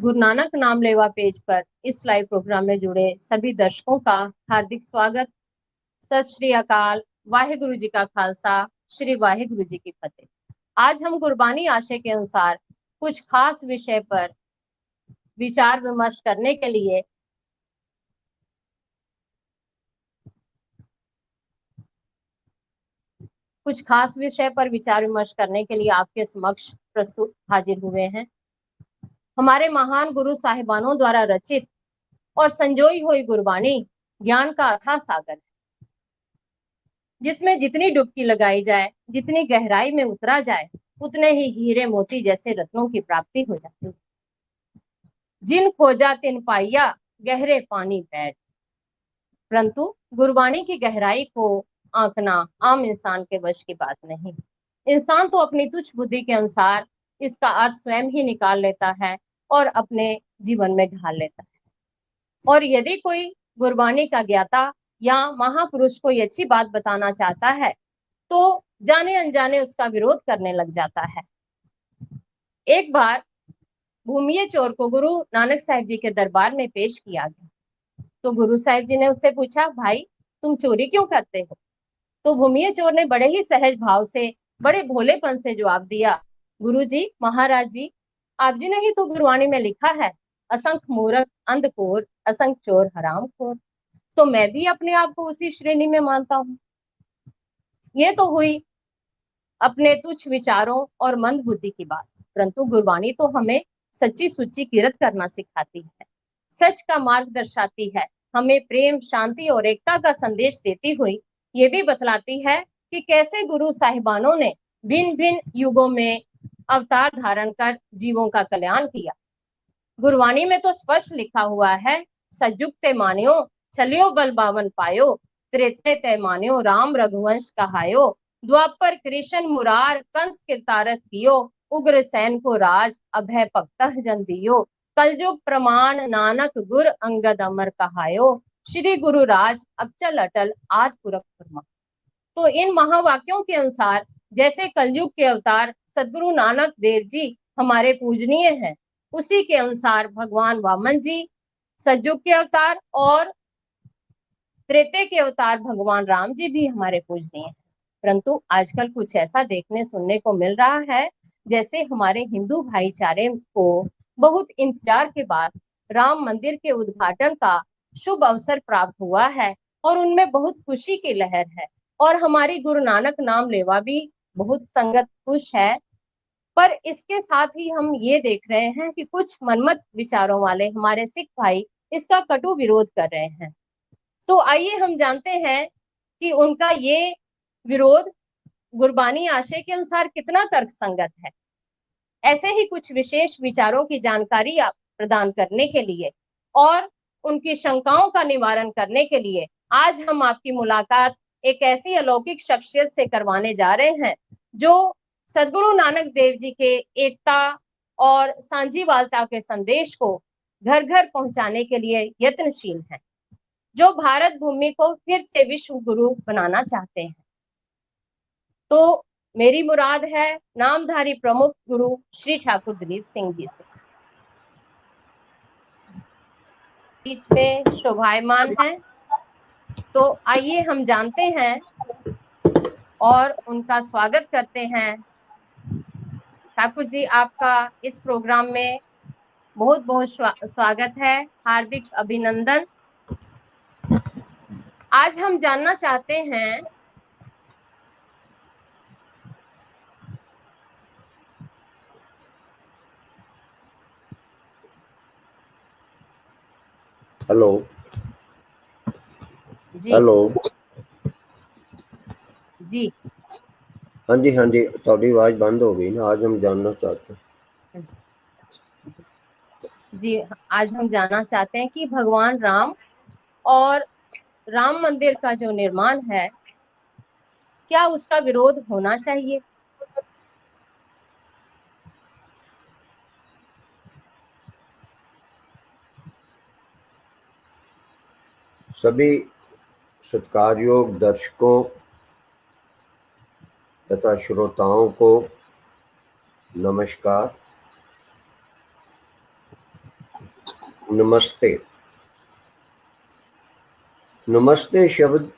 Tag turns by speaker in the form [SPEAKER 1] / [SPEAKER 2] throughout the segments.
[SPEAKER 1] गुरु नानक नाम लेवा पेज पर इस लाइव प्रोग्राम में जुड़े सभी दर्शकों का हार्दिक स्वागत। सत श्री अकाल। वाहेगुरु जी का खालसा, श्री वाहेगुरु जी की फतेह। आज हम गुरबानी आशय के अनुसार कुछ खास विषय पर विचार विमर्श करने के लिए आपके समक्ष प्रस्तुत हाजिर हुए हैं। हमारे महान गुरु साहिबानों द्वारा रचित और संजोई हुई गुरबानी ज्ञान का अथाह सागर है, जिसमें जितनी डुबकी लगाई जाए, जितनी गहराई में उतरा जाए, उतने ही हीरे मोती जैसे रत्नों की प्राप्ति हो जाती है। जिन खोजा तिन पाइया, गहरे पानी बैठ। परंतु गुरबानी की गहराई को आंकना आम इंसान के वश की बात नहीं। इंसान तो अपनी तुच्छ बुद्धि के अनुसार इसका अर्थ स्वयं ही निकाल लेता है और अपने जीवन में ढाल लेता है। और यदि कोई गुरबानी का ज्ञाता या महापुरुष कोई अच्छी बात बताना चाहता है तो जाने अनजाने उसका विरोध करने लग जाता है। एक बार भूमिये चोर को गुरु नानक साहिब जी के दरबार में पेश किया गया, तो गुरु साहिब जी ने उससे पूछा, भाई तुम चोरी क्यों करते हो? तो भूमिये चोर ने बड़े ही सहज भाव से, बड़े भोलेपन से जवाब दिया, गुरु जी, महाराज जी, आप जी ने ही तो गुरबानी में लिखा है, असंख मूर्ख अंधकोर, असंख चोर हरामखोर। तो मैं भी अपने आप को उसी श्रेणी में मानता हूँ। ये तो हुई अपने तुच्छ विचारों और मंद बुद्धि की बात, परंतु गुरबानी तो हमें सच्ची सुच्ची किरत करना सिखाती है, सच का मार्ग दर्शाती है, हमें प्रेम, शांति और एकता का संदेश देती हुई ये भी बतलाती है कि कैसे गुरु साहिबानों ने भिन्न भिन्न युगों में अवतार धारण कर जीवों का कल्याण किया। गुरबानी में तो स्पष्ट लिखा हुआ है, सज्जुग ते मान्यो, छलियो बल बावन पायो, त्रेते ते मान्यो, राम रघुवंश कहायो, द्वापर कृष्ण मुरार कंस किरतारथ कियो, उग्र सैन को राज अभय भक्तः जन दियो, कलयुग प्रमाण नानक गुर अंगद अमर कहायो, श्री गुरु राज अचल अटल आद पुरख फरमा। तो इन महावाक्यों के अनुसार जैसे कलयुग के अवतार सदगुरु नानक देव जी हमारे पूजनीय हैं, उसी के अनुसार भगवान वामन जी सतयुग के अवतार और त्रेते के अवतार भगवान राम जी भी हमारे पूजनीय हैं। परंतु आजकल कुछ ऐसा देखने सुनने को मिल रहा है जैसे हमारे हिंदू भाईचारे को बहुत इंतजार के बाद राम मंदिर के उद्घाटन का शुभ अवसर प्राप्त हुआ है और उनमें बहुत खुशी की लहर है और हमारी गुरु नानक नाम लेवा भी बहुत संगत खुश है। पर इसके साथ ही हम ये देख रहे हैं कि कुछ मनमत विचारों वाले हमारे सिख भाई इसका कटु विरोध कर रहे हैं। तो आइए हम जानते हैं कि उनका ये विरोध गुरबानी आशय के अनुसार कितना तर्क संगत है। ऐसे ही कुछ विशेष विचारों की जानकारी आप प्रदान करने के लिए और उनकी शंकाओं का निवारण करने के लिए आज हम आपकी मुलाकात एक ऐसी अलौकिक शख्सियत से करवाने जा रहे हैं जो सदगुरु नानक देव जी के एकता और सांझीवालता के संदेश को घर घर पहुंचाने के लिए यत्नशील हैं, जो भारत भूमि को फिर से विश्व गुरु बनाना चाहते हैं। तो मेरी मुराद है नामधारी प्रमुख गुरु श्री ठाकुर दिलीप सिंह जी से। बीच में शोभायमान है, तो आइए हम जानते हैं और उनका स्वागत करते हैं। ठाकुर जी, आपका इस प्रोग्राम में बहुत बहुत स्वागत है, हार्दिक अभिनंदन। आज हम जानना चाहते हैं
[SPEAKER 2] हेलो
[SPEAKER 1] जी।
[SPEAKER 2] हेलो
[SPEAKER 1] जी
[SPEAKER 2] हाँ जी थोड़ी आवाज बंद हो गई ना। आज हम जानना चाहते हैं
[SPEAKER 1] जी, आज हम जानना चाहते हैं कि भगवान राम और राम मंदिर का जो निर्माण है, क्या उसका विरोध होना चाहिए?
[SPEAKER 2] सभी सत्कारयोग दर्शकों तथा श्रोताओं को नमस्कार। नमस्ते। नमस्ते शब्द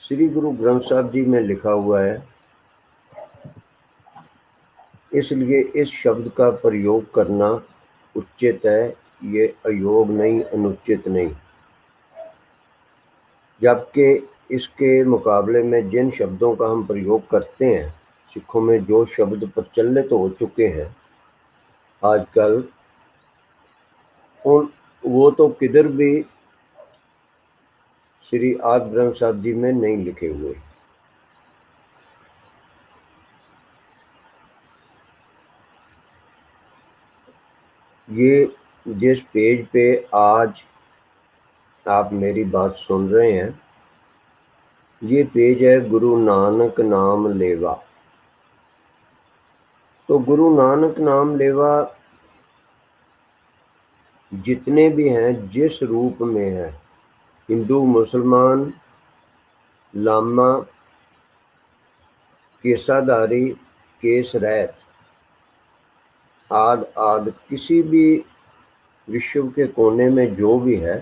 [SPEAKER 2] श्री गुरु ग्रंथ साहब जी में लिखा हुआ है, इसलिए इस शब्द का प्रयोग करना उचित है, ये अयोग नहीं, अनुचित नहीं। जबकि इसके मुकाबले में जिन शब्दों का हम प्रयोग करते हैं, सिखों में जो शब्द प्रचलित हो चुके हैं आजकल, उन वो तो किधर भी श्री आदि ग्रंथ साहब जी में नहीं लिखे हुए। ये जिस पेज पे आज आप मेरी बात सुन रहे हैं, ये पेज है गुरु नानक नाम लेवा। तो गुरु नानक नाम लेवा जितने भी हैं, जिस रूप में है, हिंदू, मुसलमान, लामा, केसाधारी, केस रैत आद आद, किसी भी विश्व के कोने में जो भी है,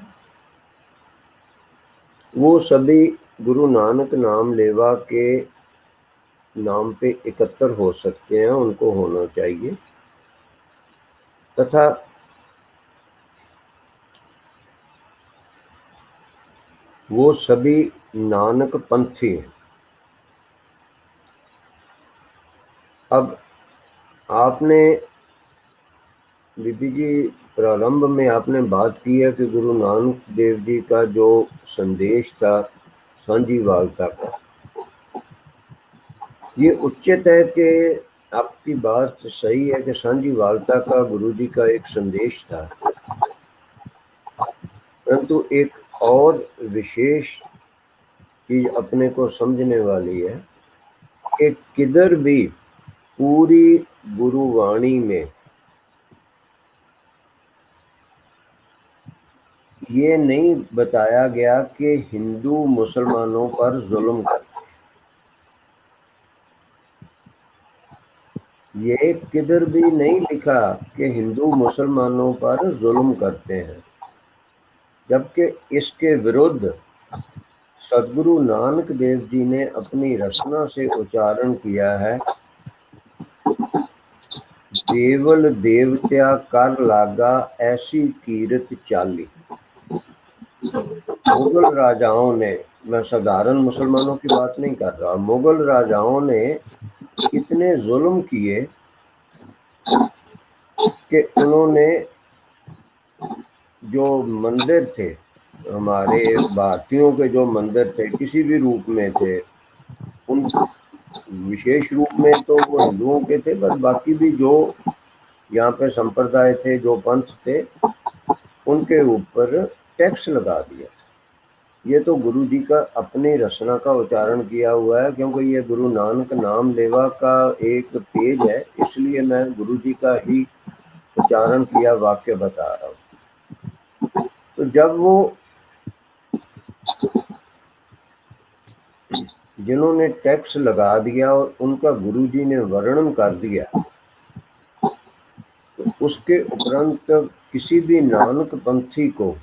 [SPEAKER 2] वो सभी गुरु नानक नाम लेवा के नाम पे एकत्र हो सकते हैं, उनको होना चाहिए। तथा वो सभी नानक पंथी हैं। अब आपने बीबी जी प्रारंभ में आपने बात की है कि गुरु नानक देव जी का जो संदेश था सांझीवालता का, ये उचित है कि आपकी बात सही है कि सांझीवालता का गुरु जी का एक संदेश था, परंतु एक और विशेष चीज अपने को समझने वाली है कि किधर भी पूरी गुरुवाणी में ये नहीं बताया गया कि हिंदू मुसलमानों पर जुल्म करते, ये किधर भी नहीं लिखा कि हिंदू मुसलमानों पर जुल्म करते हैं। जबकि इसके विरुद्ध सदगुरु नानक देव जी ने अपनी रचना से उच्चारण किया है, देवल देवत्या कर लागा ऐसी कीरत चाली। मुगल राजाओं ने, मैं साधारण मुसलमानों की बात नहीं कर रहा, मुगल राजाओं ने इतने जुल्म किए कि उन्होंने जो मंदिर थे, हमारे भारतीयों के जो मंदिर थे, किसी भी रूप में थे, उन विशेष रूप में तो वो हिंदुओं के थे, पर बाकी भी जो यहाँ पे संप्रदाय थे, जो पंथ थे, उनके ऊपर टैक्स लगा दिया था। ये तो गुरु जी का अपनी रचना का उच्चारण किया हुआ है, क्योंकि ये गुरु नानक नाम लेवा का एक पेज है, इसलिए मैं गुरु जी का ही उच्चारण किया वाक्य बता रहा हूँ। तो जब वो जिन्होंने टैक्स लगा दिया और उनका गुरु जी ने वर्णन कर दिया, तो उसके उपरांत किसी भी नानक पंथी को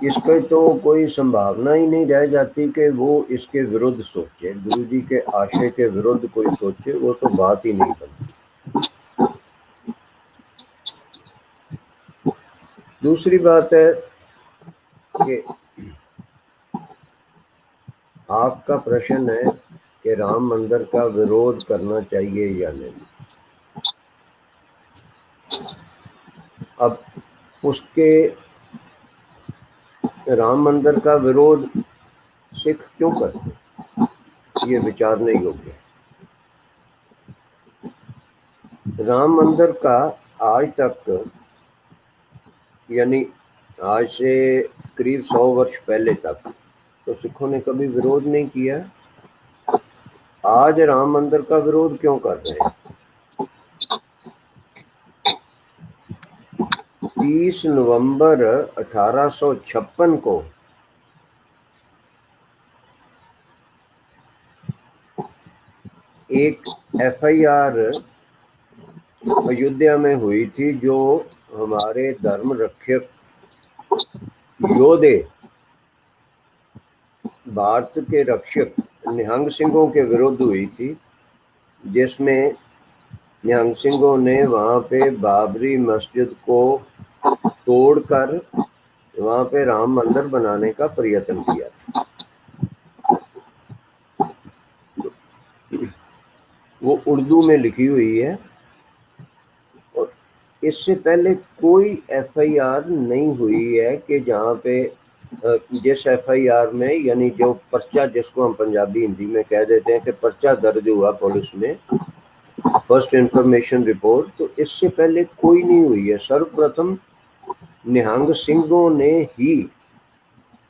[SPEAKER 2] इसकी तो कोई संभावना ही नहीं रह जाती कि वो इसके विरुद्ध सोचे, गुरु जी के आशय के विरुद्ध कोई सोचे, वो तो बात ही नहीं बनती। दूसरी बात है कि आपका प्रश्न है कि राम मंदिर का विरोध करना चाहिए या नहीं। अब उसके राम मंदिर का विरोध सिख क्यों करते, ये विचारने योग्य है। राम मंदिर का आज तक, यानी आज से करीब 100 वर्ष पहले तक, तो सिखों ने कभी विरोध नहीं किया। आज राम मंदिर का विरोध क्यों कर रहे हैं? 30 नवंबर 1856 को एक FIR अयोध्या में हुई थी, जो हमारे धर्म रक्षक योद्धे, भारत के रक्षक निहंग सिंहों के विरुद्ध हुई थी, जिसमें निहंग सिंहों ने वहां पे बाबरी मस्जिद को तोड़कर वहां पे राम मंदिर बनाने का प्रयत्न किया था। वो उर्दू में लिखी हुई है और इससे पहले कोई एफआईआर नहीं हुई है कि जहाँ पे जिस एफआईआर में, यानी जो पर्चा जिसको हम पंजाबी हिंदी में कह देते हैं कि पर्चा दर्ज हुआ पुलिस में, फर्स्ट इंफॉर्मेशन रिपोर्ट, तो इससे पहले कोई नहीं हुई है। सर्वप्रथम निहंग सिंहों ने ही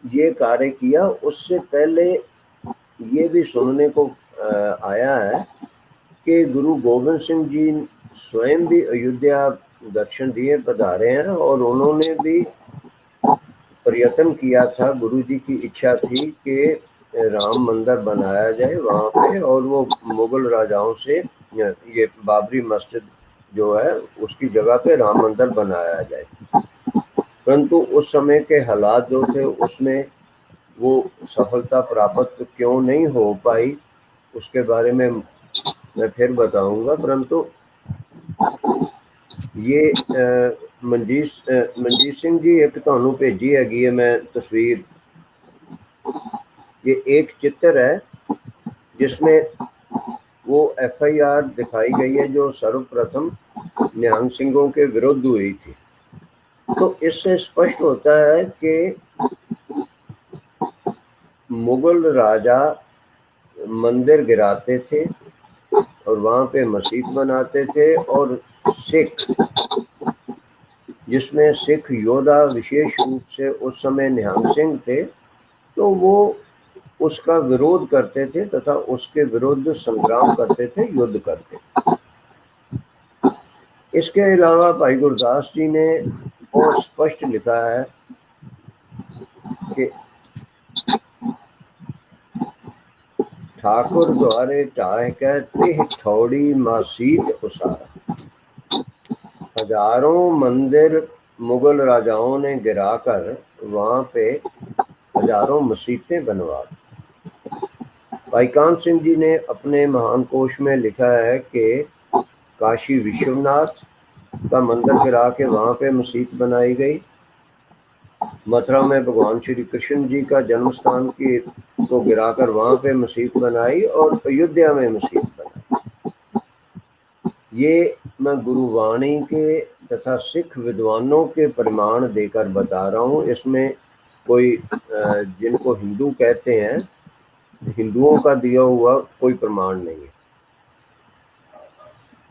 [SPEAKER 2] ये कार्य किया। उससे पहले ये भी सुनने को आया है कि गुरु गोविंद सिंह जी स्वयं भी अयोध्या दर्शन दिए पधारे हैं और उन्होंने भी प्रयत्न किया था, गुरु जी की इच्छा थी कि राम मंदिर बनाया जाए वहाँ पे, और वो मुगल राजाओं से ये बाबरी मस्जिद जो है उसकी जगह पे राम मंदिर बनाया जाए। परंतु उस समय के हालात जो थे उसमें वो सफलता प्राप्त क्यों नहीं हो पाई उसके बारे में मैं फिर बताऊंगा। परंतु ये मनजीत सिंह जी एक ਤੁਹਾਨੂੰ भेजी हैगी है मैं तस्वीर, ये एक चित्र है जिसमें वो एफआईआर दिखाई गई है जो सर्वप्रथम निहंग सिंहों के विरुद्ध हुई थी। तो इससे स्पष्ट होता है कि मुगल राजा मंदिर गिराते थे और वहां पे मस्जिद बनाते थे, और सिख, जिसमें सिख योद्धा विशेष रूप से उस समय निहंग सिंह थे, तो वो उसका विरोध करते थे तथा उसके विरुद्ध संग्राम करते थे, युद्ध करते थे। इसके अलावा भाई गुरदास जी ने बहुत स्पष्ट लिखा है कि ठाकुर द्वारे टाह कहते थोड़ी मस्जिद उसारा। हजारों मंदिर मुगल राजाओं ने गिराकर वहां पे हजारों मस्जिदें बनवा दी। भाई कान सिंह जी ने अपने महान कोश में लिखा है कि काशी विश्वनाथ का मंदिर गिरा के वहां पे मस्जिद बनाई गई, मथुरा में भगवान श्री कृष्ण जी का जन्म स्थान की को गिराकर वहां पे मस्जिद बनाई, और अयोध्या में मस्जिद बनाई। ये मैं गुरुवाणी के तथा सिख विद्वानों के प्रमाण देकर बता रहा हूँ। इसमें कोई जिनको हिंदू कहते हैं, हिंदुओं का दिया हुआ कोई प्रमाण नहीं है।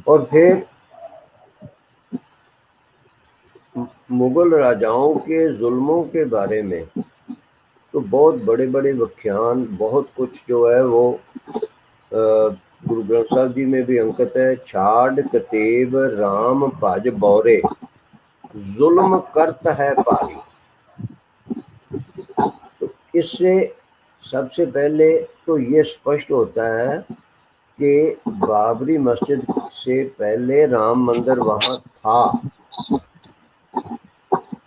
[SPEAKER 2] और फिर मुगल राजाओं के जुल्मों के बारे में तो बहुत बड़े बड़े व्याख्यान, बहुत कुछ जो है वो गुरु ग्रंथ साहब जी में भी अंकित है। छाड़ कतेब राम भज बौरे, जुल्म करत है पारी। तो इससे सबसे पहले तो ये स्पष्ट होता है कि बाबरी मस्जिद से पहले राम मंदिर वहां था।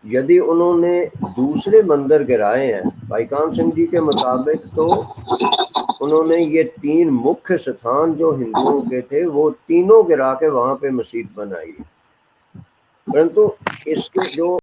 [SPEAKER 2] यदि उन्होंने दूसरे मंदिर गिराए हैं भाई कान सिंह जी के मुताबिक, तो उन्होंने ये 3 मुख्य स्थान जो हिंदुओं के थे वो तीनों गिरा के वहां पे मस्जिद बनाई। परंतु इसके जो